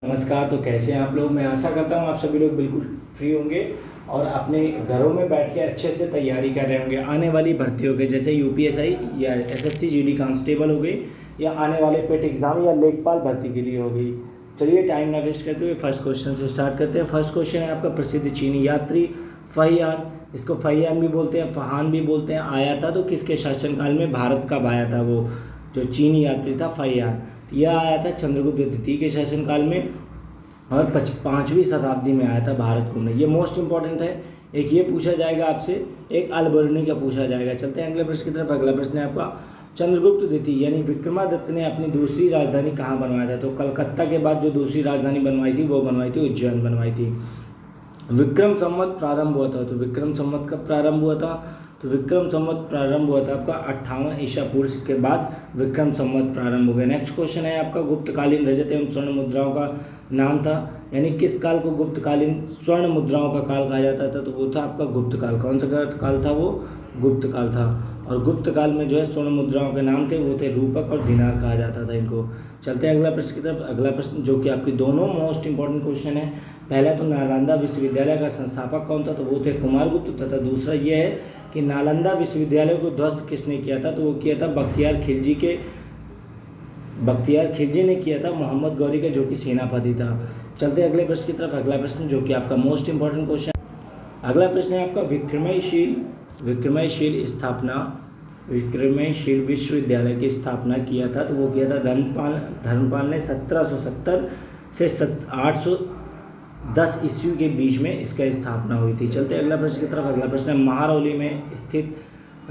नमस्कार। तो कैसे हैं आप लोग। मैं आशा करता हूँ आप सभी लोग बिल्कुल फ्री होंगे और अपने घरों में बैठ के अच्छे से तैयारी कर रहे होंगे आने वाली भर्तियों के, जैसे यूपीएसआई या एसएससी जीडी कांस्टेबल हो गई या आने वाले पेट एग्ज़ाम या लेखपाल भर्ती के लिए हो गई। चलिए टाइम ना वेस्ट करते हुए फर्स्ट क्वेश्चन से स्टार्ट करते हैं। फर्स्ट क्वेश्चन है आपका, प्रसिद्ध चीनी यात्री फहियान, इसको फहियान भी बोलते हैं, फहान भी बोलते हैं, आया था तो किसके शासनकाल में, भारत कब आया था वो जो चीनी यात्री था फहियान। यह आया था चंद्रगुप्त द्वितीय के शासनकाल में और 5वीं शताब्दी में आया था भारत घूमने। ये मोस्ट इंपॉर्टेंट है। एक ये पूछा जाएगा आपसे, एक अलबर्नी का पूछा जाएगा। चलते हैं अगले प्रश्न की तरफ। अगला प्रश्न है आपका, चंद्रगुप्त द्वितीय यानी विक्रमादित्य ने अपनी दूसरी राजधानी कहाँ बनवाया था। तो कलकत्ता के बाद जो दूसरी राजधानी बनवाई थी वो बनवाई थी उज्जैन बनवाई थी। विक्रम संवत प्रारंभ हुआ था, तो विक्रम संवत कब प्रारंभ हुआ था, तो विक्रम संवत प्रारंभ हुआ था आपका 58 ईसा पूर्व के बाद विक्रम संवत प्रारंभ हो गया। नेक्स्ट क्वेश्चन है आपका, गुप्तकालीन रजत एवं स्वर्ण मुद्राओं का नाम था, यानी किस काल को गुप्तकालीन स्वर्ण मुद्राओं का काल कहा जाता था, तो वो था आपका गुप्त काल। कौन सा काल था वो, गुप्त काल था। और गुप्त काल में जो है स्वर्ण मुद्राओं के नाम थे वो थे रूपक और दिनार कहा जाता था इनको। चलते हैं अगला प्रश्न की तरफ। अगला प्रश्न जो कि आपकी दोनों मोस्ट इंपॉर्टेंट क्वेश्चन है। पहला तो नालंदा विश्वविद्यालय का संस्थापक कौन था, तो वो थे कुमारगुप्त, तथा दूसरा ये है कि नालंदा विश्वविद्यालय को ध्वस्त किसने किया था, तो वो किया था बख्तियार खिलजी ने किया था, मोहम्मद गौरी का जो कि सेनापति था। चलते हैं अगले प्रश्न की तरफ। अगला प्रश्न जो कि आपका मोस्ट इंपॉर्टेंट क्वेश्चन, अगला प्रश्न है आपका, विक्रमशील विश्वविद्यालय की स्थापना किया था, तो वो किया था धर्मपाल ने 1770 से 810 ईस्वी के बीच में इसका स्थापना हुई थी। चलते हैं अगला प्रश्न की तरफ। अगला प्रश्न है, महारौली में स्थित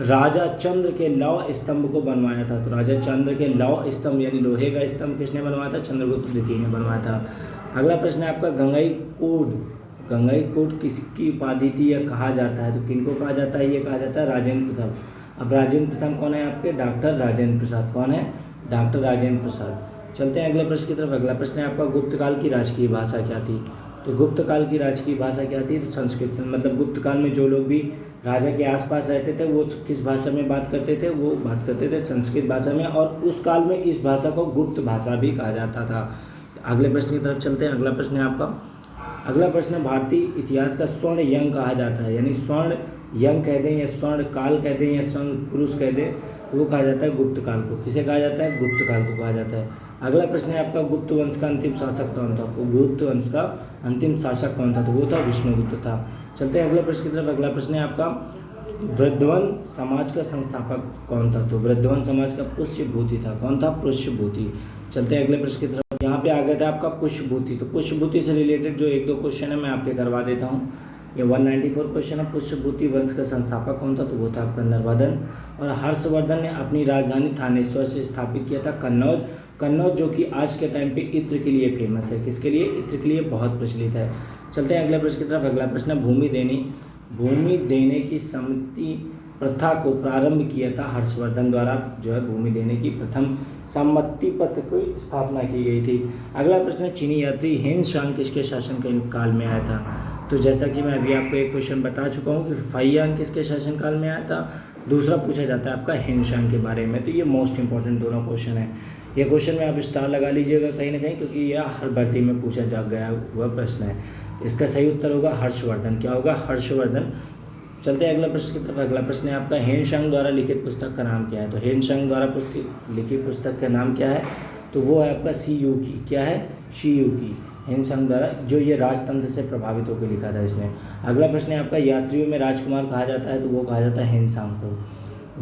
राजा चंद्र के लौह स्तंभ को बनवाया था, तो राजा चंद्र के लौह स्तंभ यानी लोहे का स्तंभ किसने बनवाया था, चंद्रगुप्त द्वितीय ने बनवाया था। अगला प्रश्न है आपका, गंगईकोट किसकी उपाधि थी या कहा जाता है, तो किनको कहा जाता है, ये कहा जाता है राजेंद्र प्रथम। अब राजेंद्र प्रथम कौन है आपके, डॉक्टर राजेंद्र प्रसाद। कौन है, डॉक्टर राजेंद्र प्रसाद। चलते हैं अगले प्रश्न की तरफ। अगला प्रश्न है आपका, गुप्त काल की राजकीय भाषा क्या थी, तो गुप्त काल की राजकीय भाषा क्या थी, तो संस्कृत। मतलब गुप्त काल में जो लोग भी राजा के आसपास रहते थे वो किस भाषा में बात करते थे, वो बात करते थे संस्कृत भाषा में, और उस काल में इस भाषा को गुप्त भाषा भी कहा जाता था। अगले प्रश्न की तरफ चलते हैं। अगला प्रश्न है आपका, अगला प्रश्न, भारतीय इतिहास का स्वर्ण यंग कहा जाता है, यानी स्वर्ण यंग कह दें या स्वर्ण काल कह दें या स्वर्ण पुरुष कह दें, तो वो कहा जाता है गुप्त काल को। किसे कहा जाता है, गुप्त काल को कहा जाता है। अगला प्रश्न है आपका, गुप्त वंश का अंतिम शासक कौन था, गुप्त वंश का अंतिम शासक कौन था, तो वो था विष्णुगुप्त था। चलते हैं अगले प्रश्न की तरफ। अगला प्रश्न है आपका, वृद्धवन समाज का संस्थापक कौन था, तो वृद्धवन समाज का पुष्यभूति था। कौन था, पुष्यभूति। चलते हैं अगले प्रश्न की तरफ। यहाँ पे आ गया था आपका पुष्यभूति, तो पुष्यभूति से रिलेटेड जो एक दो क्वेश्चन है मैं आपके करवा देता हूँ। ये 194 क्वेश्चन है। पुष्यभूति वंश का संस्थापक कौन था, तो वो था आपका नरवर्धन। और हर्षवर्धन ने अपनी राजधानी थानेश्वर से स्थापित किया था कन्नौज जो कि आज के टाइम पे इत्र के लिए फेमस है। किसके लिए, इत्र के लिए बहुत प्रचलित है। चलते हैं अगले प्रश्न की तरफ। अगला प्रश्न है, भूमि देने की सम्मति प्रथा को प्रारंभ किया था हर्षवर्धन द्वारा, जो है भूमि देने की प्रथम सम्मति पत्र की स्थापना की गई थी। अगला प्रश्न है, चीनी यात्री हेन सांग किसके शासन के काल में आया था, तो जैसा कि मैं अभी आपको एक क्वेश्चन बता चुका हूँ कि फहियान किसके शासन काल में आया था। दूसरा पूछा जाता है आपका हेन सांग के बारे में, तो ये मोस्ट इंपॉर्टेंट दोनों क्वेश्चन है। ये क्वेश्चन में आप स्टार लगा लीजिएगा कहीं ना कहीं, क्योंकि यह हर भर्ती में पूछा जा गया हुआ प्रश्न है। तो इसका सही उत्तर होगा हर्षवर्धन। क्या होगा, हर्षवर्धन। चलते हैं अगला प्रश्न की तरफ। अगला प्रश्न है आपका, हेन सांग द्वारा लिखित पुस्तक का नाम क्या है, तो हेन सांग द्वारा लिखित पुस्तक का नाम क्या है, तो वो है आपका सीयूकी। क्या है, सीयूकी। हेन सांग द्वारा जो ये राजतंत्र से प्रभावित होकर लिखा था इसने। अगला प्रश्न है आपका, यात्रियों में राजकुमार कहा जाता है, तो वो कहा जाता है हेन सांग को।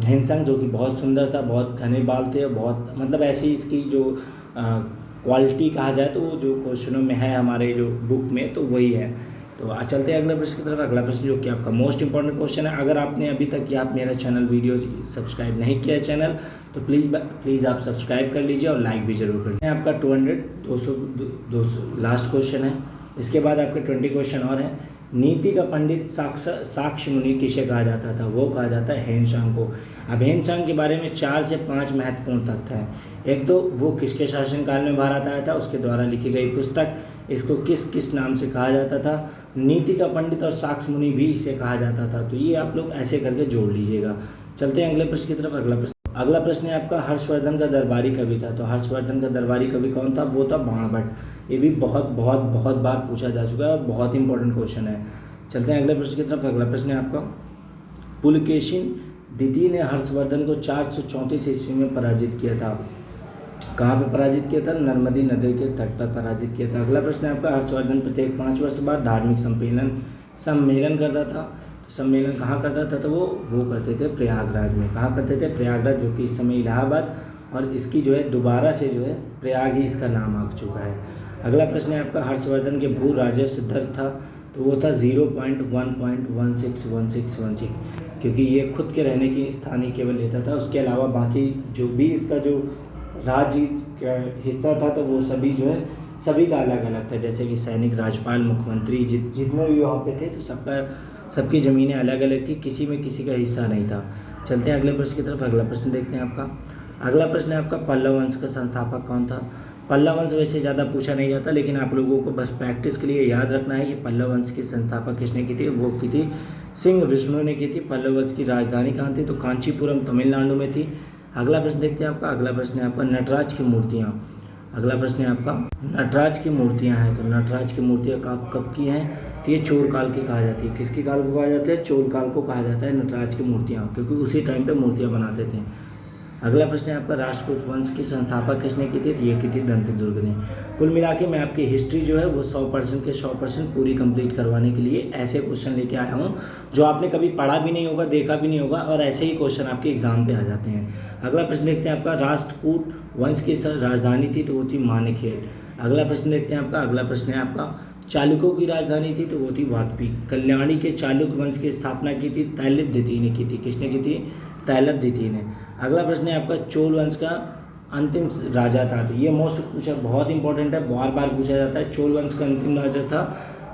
हेन सांग जो कि बहुत सुंदर था, बहुत घने बाल थे, बहुत मतलब ऐसी इसकी जो क्वालिटी कहा जाए तो वो जो क्वेश्चनों में है हमारे जो बुक में, तो वही है। तो चलते हैं अगले प्रश्न की तरफ। अगला प्रश्न जो कि आपका मोस्ट इंपॉर्टेंट क्वेश्चन है, अगर आपने अभी तक आप मेरा चैनल वीडियो सब्सक्राइब नहीं किया है चैनल, तो प्लीज़ आप सब्सक्राइब कर लीजिए और लाइक भी जरूर करें। आपका 200 लास्ट क्वेश्चन है। इसके बाद आपके 20 क्वेश्चन और हैं। नीति का पंडित साक्ष्य मुनि किसे कहा जाता था, वो कहा जाता है हेन सांग को। अब हेन सांग के बारे में 4 से 5 महत्वपूर्ण तथ्य हैं। एक तो वो किसके शासनकाल में भारत आया था, उसके द्वारा लिखी गई पुस्तक, इसको किस किस नाम से कहा जाता था, नीति का पंडित और साक्ष्य मुनि भी इसे कहा जाता था। तो ये आप लोग ऐसे करके जोड़ लीजिएगा। चलते हैं अगले प्रश्न की तरफ। अगला प्रश्न, अगला प्रश्न है आपका, हर्षवर्धन का दरबारी कवि था, तो हर्षवर्धन का दरबारी कवि कौन था? वो था बाणभट्ट। ये भी बहुत बहुत बहुत बार पूछा जा चुका है और बहुत इंपॉर्टेंट क्वेश्चन है। चलते हैं अगले प्रश्न की तरफ। अगला प्रश्न है आपका, पुलकेशिन द्वितीय ने हर्षवर्धन को 434 ईस्वी में पराजित किया था। कहाँ पे पराजित किया था? नर्मदी नदी के तट पर पराजित किया था। अगला प्रश्न है आपका, हर्षवर्धन प्रत्येक 5 वर्ष बाद धार्मिक सम्मेलन करता था। तो सम्मेलन कहाँ करता था? तो वो करते थे प्रयागराज में। कहाँ करते थे? प्रयागराज, जो कि इस समय इलाहाबाद, और इसकी जो है दोबारा से जो है प्रयाग ही इसका नाम आ चुका है। अगला प्रश्न है आपका, हर्षवर्धन के भू राजस्व दर था, तो वो था 0.1.161616, क्योंकि ये खुद के रहने की स्थानीय केवल लेता था। उसके अलावा बाकी जो भी इसका जो राज्य का हिस्सा था, तो वो सभी जो है सभी का अलग अलग था। जैसे कि सैनिक, राज्यपाल, मुख्यमंत्री, जितने भी वहाँ पे थे, तो सबकी ज़मीनें अलग अलग थी, किसी में किसी का हिस्सा नहीं था। चलते हैं अगले प्रश्न की तरफ। अगला प्रश्न देखते हैं आपका। अगला प्रश्न है आपका, पल्लव वंश का संस्थापक कौन था? पल्लव वंश वैसे ज़्यादा पूछा नहीं जाता, लेकिन आप लोगों को बस प्रैक्टिस के लिए याद रखना है कि पल्लव वंश की संस्थापक किसने की थी? वो की थी सिंह विष्णु ने की थी। पल्लव वंश की राजधानी कहाँ थी? तो कांचीपुरम तमिलनाडु में थी। अगला प्रश्न देखते हैं आपका। अगला प्रश्न है आपका, नटराज की मूर्तियाँ। अगला प्रश्न है आपका, नटराज की मूर्तियाँ हैं, तो नटराज की मूर्तियाँ कब की हैं? तो ये चोल काल की कहा जाती है। किसकी काल को कहा जाता है? चोल काल को कहा जाता है नटराज की मूर्तियाँ, क्योंकि उसी टाइम पे मूर्तियाँ बनाते थे। अगला प्रश्न है आपका, राष्ट्रकूट वंश की संस्थापक किसने की थी? तो ये की थी दंतेदुर्ग ने। कुल मिला के मैं आपकी हिस्ट्री जो है वो 100% के 100% पूरी कंप्लीट करवाने के लिए ऐसे क्वेश्चन लेके आया हूँ जो आपने कभी पढ़ा भी नहीं होगा, देखा भी नहीं होगा, और ऐसे ही क्वेश्चन आपके एग्जाम पे आ जाते हैं। अगला प्रश्न देखते हैं आपका, राष्ट्रकूट वंश की राजधानी थी, तो वो थी मानेकशॉर। अगला प्रश्न देखते हैं आपका। अगला प्रश्न है आपका, चालुक्यों की राजधानी थी, तो वो थी वापी। कल्याणी के चालुक्य वंश की स्थापना की थी तैलप द्वितीय ने की थी। किसने की थी? तैलप द्वितीय ने। अगला प्रश्न है आपका, चोल वंश का अंतिम राजा था, तो ये मोस्ट पूछा, बहुत इंपॉर्टेंट है, बार बार पूछा जाता है। चोल वंश का अंतिम राजा था,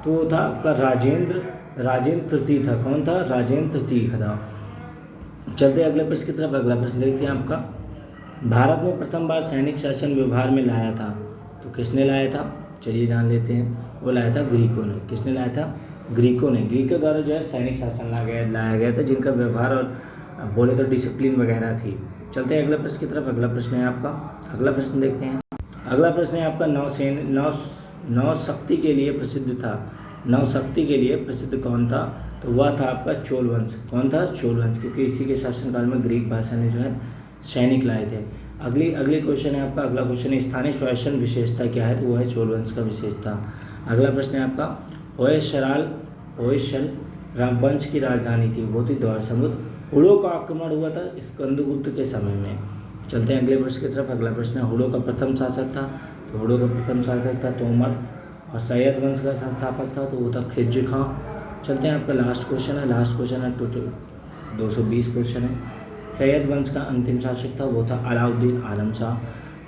तो वो था आपका राजेंद्र तृतीय था। कौन था? राजेंद्र तृतीय था। चलते अगले प्रश्न की तरफ। अगला प्रश्न देखते हैं आपका, भारत में प्रथम बार सैनिक शासन व्यवहार में लाया था, तो किसने लाया था? चलिए जान लेते हैं। वो लाया था ग्रीकों ने। किसने लाया था? ग्रीकों ने। ग्रीकों द्वारा जो है सैनिक शासन लाया गया था, जिनका व्यवहार और बोले तो डिसिप्लिन वगैरह थी। चलते हैं अगले प्रश्न की तरफ। अगला प्रश्न है आपका। अगला प्रश्न देखते हैं। अगला प्रश्न है आपका, नौ शक्ति के लिए प्रसिद्ध था। नौ शक्ति के लिए प्रसिद्ध कौन था? तो वह था आपका चोल वंश। कौन था? चोल वंश, क्योंकि इसी के शासनकाल में ग्रीक भाषा ने जो है सैनिक लाए थे। अगली क्वेश्चन है आपका। अगला क्वेश्चन है, स्थानीय शासन विशेषता क्या है? तो वो है चोल वंश का विशेषता। अगला प्रश्न है आपका, होयसल वंश की राजधानी थी, वो थी द्वार समुद्र। हुड़ों का आक्रमण हुआ था स्कंदगुप्त के समय में। चलते हैं अगले प्रश्न की तरफ। अगला प्रश्न है, हुड़ों का प्रथम शासक था, तो हुड़ों का प्रथम शासक था तोमर। और सैयद वंश का संस्थापक था, तो वो था खिज्र खां। चलते हैं आपका लास्ट क्वेश्चन है। लास्ट क्वेश्चन है, टोटल 220 क्वेश्चन है। सैयद वंश का अंतिम शासक था, वो था अलाउद्दीन आलम शाह।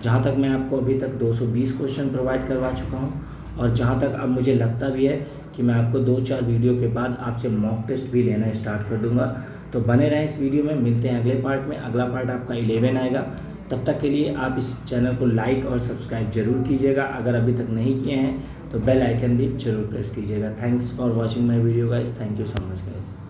जहाँ तक मैं आपको अभी तक 220 क्वेश्चन प्रोवाइड करवा चुका हूँ, और जहाँ तक अब मुझे लगता भी है कि मैं आपको 2-4 वीडियो के बाद आपसे मॉक टेस्ट भी लेना स्टार्ट कर दूँगा। तो बने रहें इस वीडियो में। मिलते हैं अगले पार्ट में। अगला पार्ट आपका 11 आएगा। तब तक के लिए आप इस चैनल को लाइक और सब्सक्राइब जरूर कीजिएगा। अगर अभी तक नहीं किए हैं तो बेल आइकन भी जरूर प्रेस कीजिएगा। Thanks for watching my video guys. Thank you so much guys.